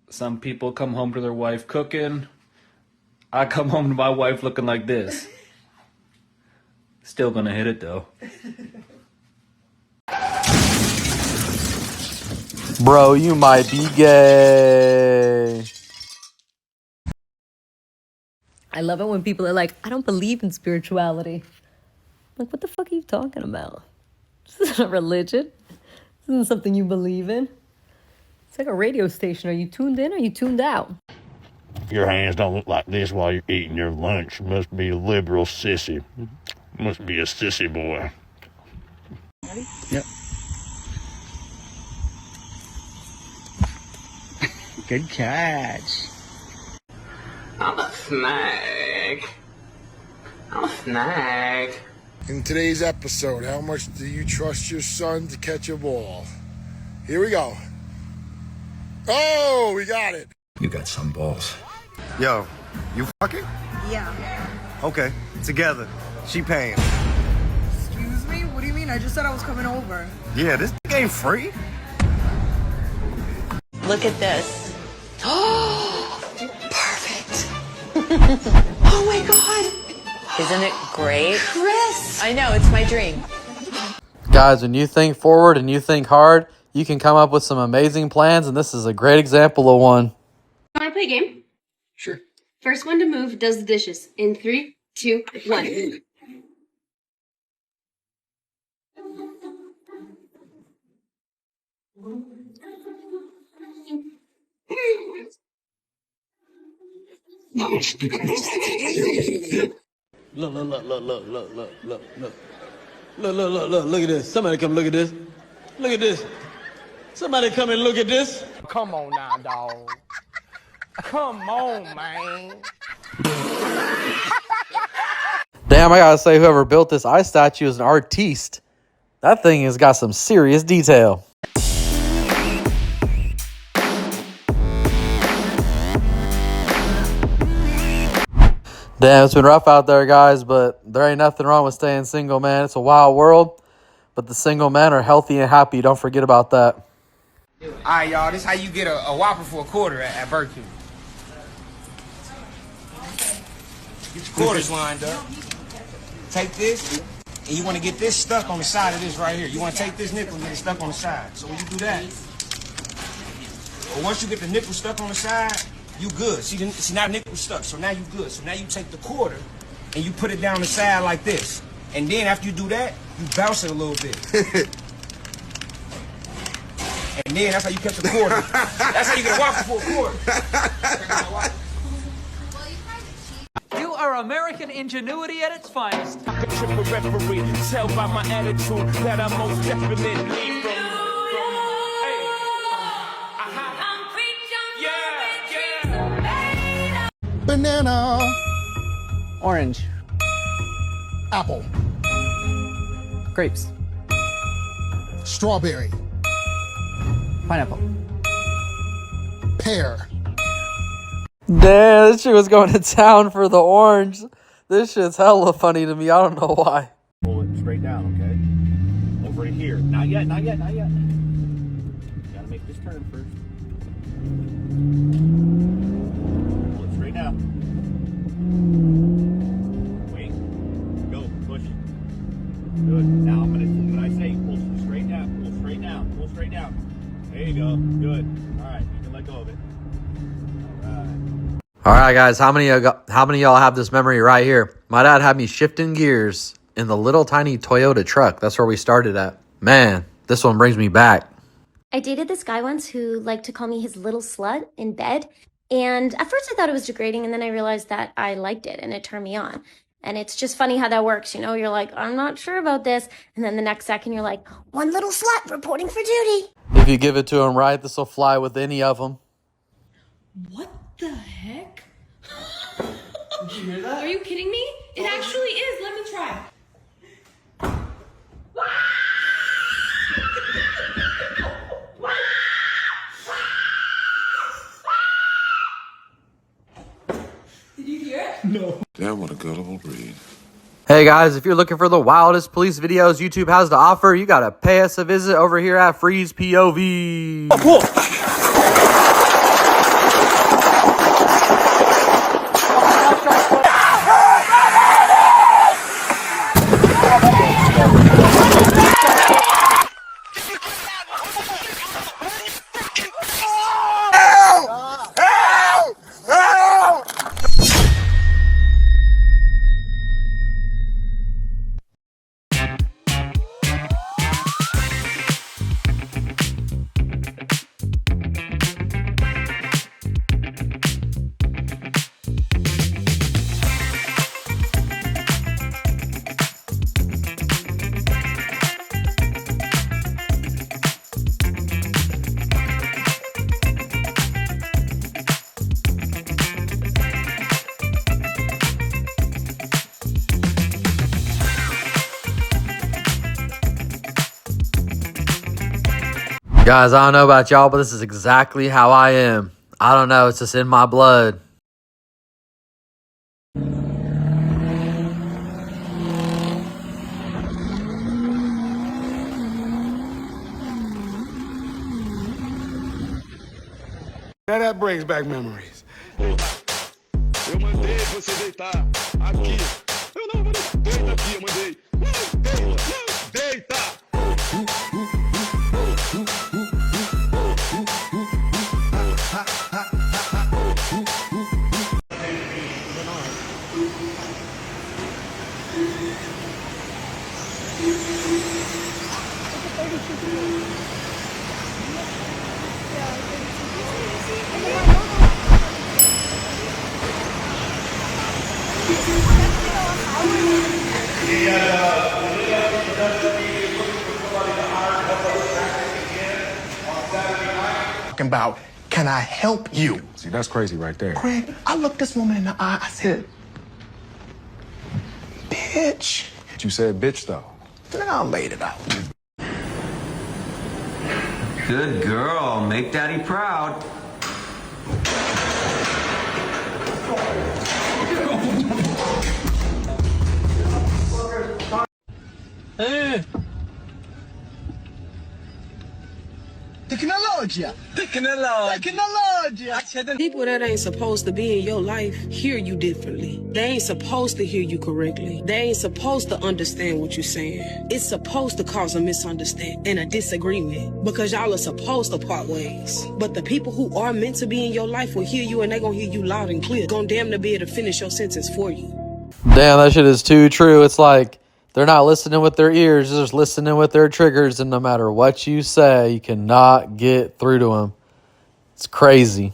Some people come home to their wife cooking. I come home to my wife looking like this. Still gonna hit it though. Bro, you might be gay. I love it when people are like, I don't believe in spirituality. Like, what the fuck are you talking about? This isn't a religion. This isn't something you believe in. It's like a radio station. Are you tuned in or are you tuned out? Your hands don't look like this while you're eating your lunch. Must be a liberal sissy. Must be a sissy boy. Ready? Yep. Good catch. I'm a snag. I'm a snag. In today's episode, how much do you trust your son to catch a ball? Here we go. Oh, we got it. You got some balls. Yo, you fucking? Yeah. Okay, together. She paying. Excuse me? What do you mean? I just said I was coming over. Yeah, this ain't free. Look at this. Oh, perfect. Oh my God. Isn't it great? Chris. I know, it's my dream. Guys, when you think forward and you think hard, you can come up with some amazing plans, and this is a great example of one. Want to play a game? Sure. First one to move does the dishes. In 3, 2, 1. Look at this. Somebody come look at this. Look at this. Somebody come and look at this. Come on now, dog. Come on, man. Damn, I gotta say, whoever built this ice statue is an artiste. That thing has got some serious detail. Damn, it's been rough out there, guys, but there ain't nothing wrong with staying single, man. It's a wild world, but the single men are healthy and happy. Don't forget about that. All right, y'all. This is how you get a Whopper for $1 at Burger King. Get your quarters lined up. Take this, and you want to get this stuck on the side of this right here. You want to take this nickel and get it stuck on the side. So when you do that, but once you get the nickel stuck on the side, you good. See, now nickel stuck, so now you good. So now you take the quarter and you put it down the side like this. And then after you do that, you bounce it a little bit. And then that's how you catch the quarter. That's how you get a Whopper for $1. You are American ingenuity at its finest. I could trip a referee, tell by my attitude that I most definitely from Banana. Orange. Apple. Grapes. Strawberry. Pineapple. Pear. Damn, this shit was going to town for the orange. This shit's hella funny to me. I don't know why. Pull it straight down, okay? Over to here. Not yet, not yet, not yet. Gotta make this turn first. Pull it straight down. Wait. Go. Push. Good. Now I'm gonna, when I say pull straight down, pull straight down, pull straight down. There you go. Good. All right. You can let go of it. All right. All right, guys, how many of y'all have this memory right here? My dad had me shifting gears in the little tiny Toyota truck. That's where we started at. Man, this one brings me back. I dated this guy once who liked to call me his little slut in bed. And at first I thought it was degrading, and then I realized that I liked it and it turned me on. And it's just funny how that works, you know? You're like, I'm not sure about this. And then the next second you're like, one little slut reporting for duty. If you give it to him right, this will fly with any of them. What the heck? Did you hear that? Are you kidding me? It actually is. Let me try. Did you hear it? No. Damn, what a gullible breed. Hey guys, if you're looking for the wildest police videos YouTube has to offer, you gotta pay us a visit over here at FreezePOV. Guys, I don't know about y'all, but this is exactly how I am. I don't know, it's just in my blood. Now that brings back memories. Eu mandei você deitar aqui. Eu não mandei. Deita aqui, eu mandei. Deita! About, can I help you? See, that's crazy right there. Craig, I looked this woman in the eye. I said, bitch. You said bitch, though. Then I laid it out. Good girl. Make daddy proud. Hey. Technologia. People that ain't supposed to be in your life hear you differently. They ain't supposed to hear you correctly. They ain't supposed to understand what you're saying. It's supposed to cause a misunderstanding and a disagreement because y'all are supposed to part ways. But the people who are meant to be in your life will hear you and they gonna hear you loud and clear. Gonna damn to be able to finish your sentence for you. Damn, that shit is too true. It's like they're not listening with their ears, they're just listening with their triggers, and no matter what you say, you cannot get through to them. It's crazy.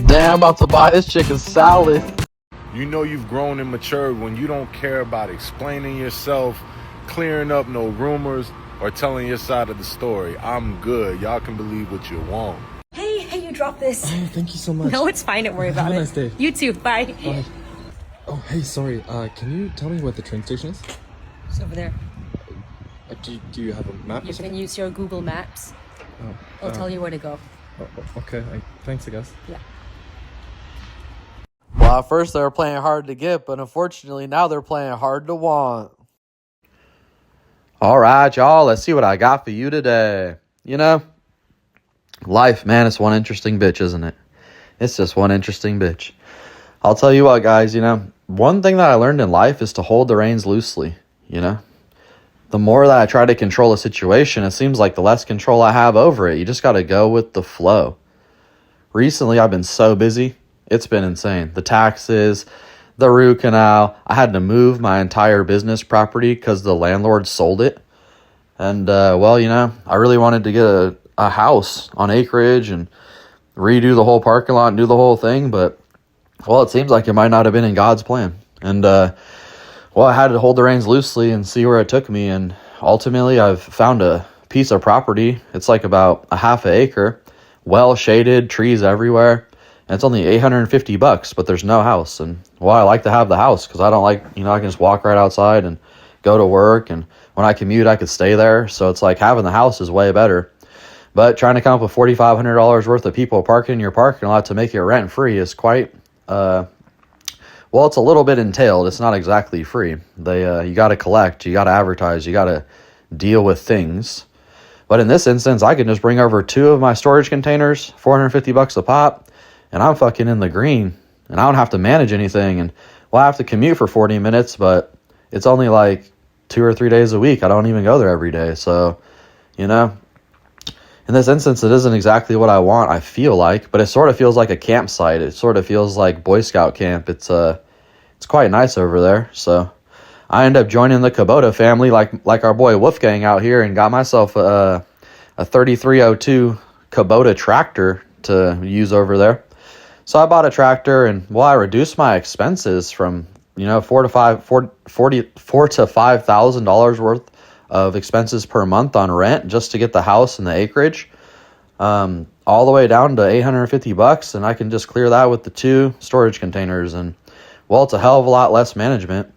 Damn, I'm about to buy this chicken salad. You know you've grown and matured when you don't care about explaining yourself, clearing up no rumors, or telling your side of the story. I'm good. Y'all can believe what you want. Hey, you dropped this. Oh, thank you so much. No, it's fine. Don't worry about Have a it. nice day. You too. Bye. Bye. Oh, hey, sorry. Can you tell me what the train station is? It's over there. Do you have a map or You something? can use your Google Maps. Oh, It'll tell you where to go. Okay. Thanks, I guess. Yeah. Well, at first they were playing hard to get, but unfortunately now they're playing hard to want. All right, y'all, let's see what I got for you today. You know, life, man, it's one interesting bitch, isn't it? It's just one interesting bitch. I'll tell you what, guys, you know, one thing that I learned in life is to hold the reins loosely, you know? The more that I try to control a situation, it seems like the less control I have over it. You just got to go with the flow. Recently, I've been so busy. It's been insane. The taxes, the root canal. I had to move my entire business property because the landlord sold it. And, well, you know, I really wanted to get a house on acreage and redo the whole parking lot and do the whole thing. But, well, it seems like it might not have been in God's plan. And, well, I had to hold the reins loosely and see where it took me. And ultimately, I've found a piece of property. It's like about a half an acre, well shaded, trees everywhere. And it's only $850, but there's no house. And, well, I like to have the house because I don't like, you know, I can just walk right outside and go to work. And when I commute, I could stay there. So it's like having the house is way better. But trying to come up with $4,500 worth of people parking in your parking lot to make it rent free is quite, well, it's a little bit entailed. It's not exactly free. You got to collect, you got to advertise, you got to deal with things. But in this instance, I can just bring over 2 of my storage containers, $450 a pop. And I'm fucking in the green, and I don't have to manage anything. And, well, I have to commute for 40 minutes, but it's only like 2 or 3 days a week. I don't even go there every day. So, you know, in this instance, it isn't exactly what I want, I feel like, but it sort of feels like a campsite. It sort of feels like Boy Scout camp. It's quite nice over there. So I end up joining the Kubota family like our boy Wolfgang out here and got myself a 3302 Kubota tractor to use over there. So I bought a tractor, and well, I reduced my expenses from, you know, $4,000 to $5,000 worth of expenses per month on rent just to get the house and the acreage, all the way down to $850, and I can just clear that with the 2 storage containers. And well, it's a hell of a lot less management,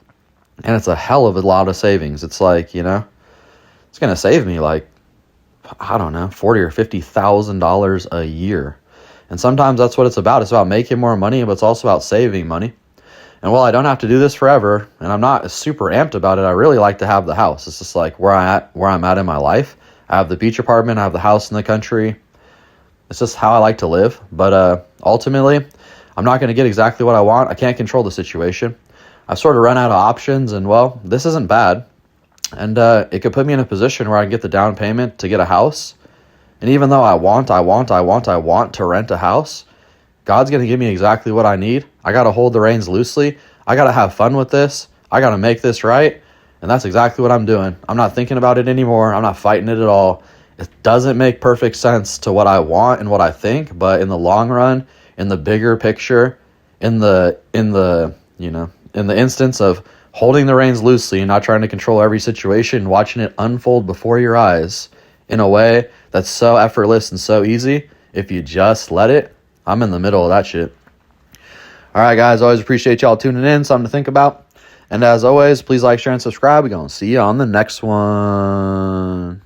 and it's a hell of a lot of savings. It's like, you know, it's gonna save me like, I don't know, $40,000 or $50,000 a year. And sometimes that's what it's about. It's about making more money, but it's also about saving money. And while I don't have to do this forever, and I'm not super amped about it, I really like to have the house. It's just like where I'm at in my life. I have the beach apartment, I have the house in the country. It's just how I like to live. But ultimately, I'm not going to get exactly what I want. I can't control the situation. I've sort of run out of options, and well, this isn't bad. And it could put me in a position where I can get the down payment to get a house. And even though I want to rent a house, God's going to give me exactly what I need. I got to hold the reins loosely. I got to have fun with this. I got to make this right. And that's exactly what I'm doing. I'm not thinking about it anymore. I'm not fighting it at all. It doesn't make perfect sense to what I want and what I think, but in the long run, in the bigger picture, in the instance of holding the reins loosely and not trying to control every situation, watching it unfold before your eyes in a way that's so effortless and so easy, if you just let it, I'm in the middle of that shit. All right, guys, always appreciate y'all tuning in. Something to think about. And as always, please like, share, and subscribe. We're going to see you on the next one.